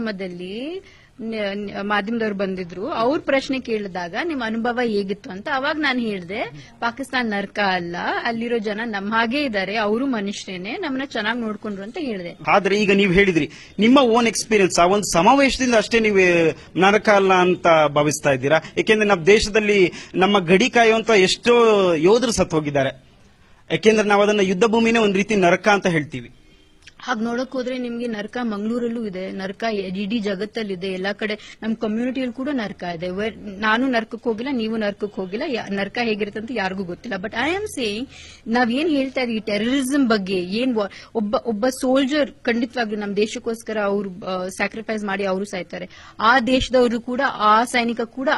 ಕಾರ್ಯಕ್ರಮದಲ್ಲಿ ಮಾಧ್ಯಮದವ್ರು ಬಂದಿದ್ರು, ಅವ್ರ ಪ್ರಶ್ನೆ ಕೇಳಿದಾಗ ನಿಮ್ಮ ಅನುಭವ ಹೇಗಿತ್ತು ಅಂತ ಅವಾಗ ನಾನು ಹೇಳಿದೆ, ಪಾಕಿಸ್ತಾನ ನರ್ಕ ಅಲ್ಲ, ಅಲ್ಲಿರೋ ಜನ ನಮ್ಮ ಹಾಗೆ ಇದ್ದಾರೆ, ಅವರು ಮನುಷ್ಯರೇನೆ, ನಮ್ಮನ್ನ ಚೆನ್ನಾಗಿ ನೋಡ್ಕೊಂಡ್ರು ಅಂತ ಹೇಳಿದೆ. ಆದ್ರೆ ಈಗ ನೀವು ಹೇಳಿದ್ರಿ ನಿಮ್ಮ ಓನ್ ಎಕ್ಸ್ಪೀರಿಯನ್ಸ್, ಆ ಒಂದು ಸಮಾವೇಶದಿಂದ ಅಷ್ಟೇ ನೀವು ನರಕ ಅಲ್ಲ ಅಂತ ಭಾವಿಸ್ತಾ ಇದ್ದೀರಾ? ಯಾಕೆಂದ್ರೆ ನಮ್ಮ ದೇಶದಲ್ಲಿ ನಮ್ಮ ಗಡಿ ಕಾಯುವಂತ ಎಷ್ಟೋ ಯೋಧರು ಸತ್ತು ಹೋಗಿದ್ದಾರೆ. ಯಾಕೆಂದ್ರೆ ನಾವು ಅದನ್ನ ಯುದ್ಧ ಭೂಮಿನೇ ಒಂದು ರೀತಿ ನರಕ ಅಂತ ಹೇಳ್ತೀವಿ. ಹಾಗೆ ನೋಡಕ್ ಹೋದ್ರೆ ನಿಮ್ಗೆ ನರ್ಕ ಮಂಗಳೂರಲ್ಲೂ ಇದೆ, ನರ್ಕ ಇಡೀ ಜಗತ್ತಲ್ಲಿದೆ, ಎಲ್ಲಾ ಕಡೆ ನಮ್ ಕಮ್ಯುನಿಟಿಯಲ್ಲಿ ಕೂಡ ನರ್ಕ ಇದೆ. ನಾನು ನರ್ಕಕ್ಕೆ ಹೋಗಿಲ್ಲ, ನೀವು ನರ್ಕಕ್ಕೆ ಹೋಗಿಲ್ಲ, ನರ್ಕ ಹೇಗಿರುತ್ತೆ ಅಂತ ಯಾರಿಗೂ ಗೊತ್ತಿಲ್ಲ. ಬಟ್ ಐ ಆಮ್ ಸೇಯಿಂಗ್, ನಾವ್ ಏನ್ ಹೇಳ್ತಾ ಇದೀವಿ ಟೆರರಿಸಂ ಬಗ್ಗೆ, ಒಬ್ಬ ಸೋಲ್ಜರ್ ಖಂಡಿತವಾಗ್ಲೂ ನಮ್ಮ ದೇಶಕ್ಕೋಸ್ಕರ ಅವ್ರು ಸ್ಯಾಕ್ರಿಫೈಸ್ ಮಾಡಿ ಅವರು ಸಾಯ್ತಾರೆ. ಆ ದೇಶದವರು ಕೂಡ, ಆ ಸೈನಿಕ ಕೂಡ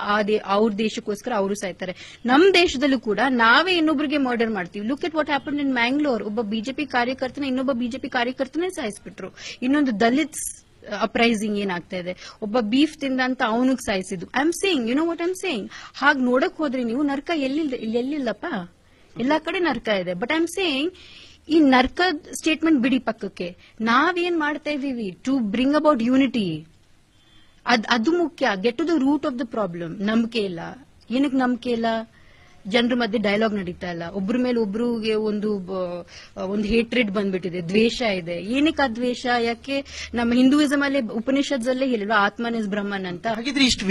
ಅವ್ರ ದೇಶಕ್ಕೋಸ್ಕರ ಅವರು ಸಾಯ್ತಾರೆ. ನಮ್ ದೇಶದಲ್ಲೂ ಕೂಡ ನಾವೇ ಇನ್ನೊಬ್ಬರಿಗೆ ಮರ್ಡರ್ ಮಾಡ್ತೀವಿ. Look at what happen in Mangalore. ಒಬ್ಬ ಬಿಜೆಪಿ ಕಾರ್ಯಕರ್ತನ ಇನ್ನೊಬ್ಬ ಬಿಜೆಪಿ ಕಾರ್ಯಕರ್ತನೇ ಸಾಯಿಸ್ಬಿಟ್ರು. ಇನ್ನೊಂದು ದಲಿತ್ ಅಪ್ರೈಸಿಂಗ್ ಏನಾಗ್ತಾ ಇದೆ, ಒಬ್ಬ ಬೀಫ್ ತಿಂದ ಅಂತ ಅವನಿಗೆ ಸಾಯಿಸಿದ್ದು. I am saying, you know what I am saying. ಹಾಗೆ ನೋಡಕ್ ಹೋದ್ರೆ ನೀವು ನರ್ಕ ಎಲ್ಲಿಲ್ಲಪ್ಪ, ಎಲ್ಲಾ ಕಡೆ ನರ್ಕ ಇದೆ. ಬಟ್ ಐ ಆಮ್ ಸೇಯಿಂಗ್, ಈ ನರ್ಕ ಸ್ಟೇಟ್ಮೆಂಟ್ ಬಿಡಿ ಪಕ್ಕಕ್ಕೆ, ನಾವೇನ್ ಮಾಡ್ತಾ ಇದೀವಿ ಟು ಬ್ರಿಂಗ್ ಅಬೌಟ್ ಯೂನಿಟಿ, ಅದು ಮುಖ್ಯ. Get to the root of the problem. ನಂಬಿಕೆ ಇಲ್ಲ. ಏನಕ್ಕೆ ನಂಬಿಕೆ ಇಲ್ಲ? ಜನರ ಮಧ್ಯೆ ಡೈಲಾಗ್ ನಡೀತಾ ಇಲ್ಲ, ಒಬ್ರ ಮೇಲೆ ಒಬ್ರಿಗೆ ಒಂದು ಹೇಟ್ರೆಡ್ ಬಂದ್ಬಿಟ್ಟಿದೆ, ದ್ವೇಷ ಇದೆ. ಏನಕ್ಕೆ ಆ ದ್ವೇಷ? ಯಾಕೆ ನಮ್ಮ ಹಿಂದೂಯಿಸಂ ಅಲ್ಲಿ ಉಪನಿಷತ್ಸಲ್ಲೇ ಹೇಳಿಲ್ವಾ ಆತ್ಮನ್ ಇಸ್ ಬ್ರಹ್ಮನ್ ಅಂತ? ಹಾಗಿದ್ರೆ ಇಷ್ಟು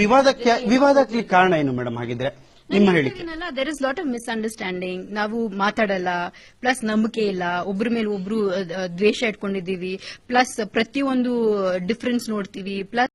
ವಿವಾದಕ್ಕೆ ಕಾರಣ ಏನು ಮೇಡಮ್? ಹಾಗಿದ್ರೆ ನಿಮ್ಮ ಹೇಳಿಕೆ, there is lot of misunderstanding. ನಾವು ಮಾತಾಡಲ್ಲ, ಪ್ಲಸ್ ನಂಬಿಕೆ ಇಲ್ಲ, ಒಬ್ರ ಮೇಲೆ ಒಬ್ರು ದ್ವೇಷ ಇಟ್ಕೊಂಡಿದೀವಿ, ಪ್ಲಸ್ ಪ್ರತಿಯೊಂದು ಡಿಫರೆನ್ಸ್ ನೋಡ್ತೀವಿ, ಪ್ಲಸ್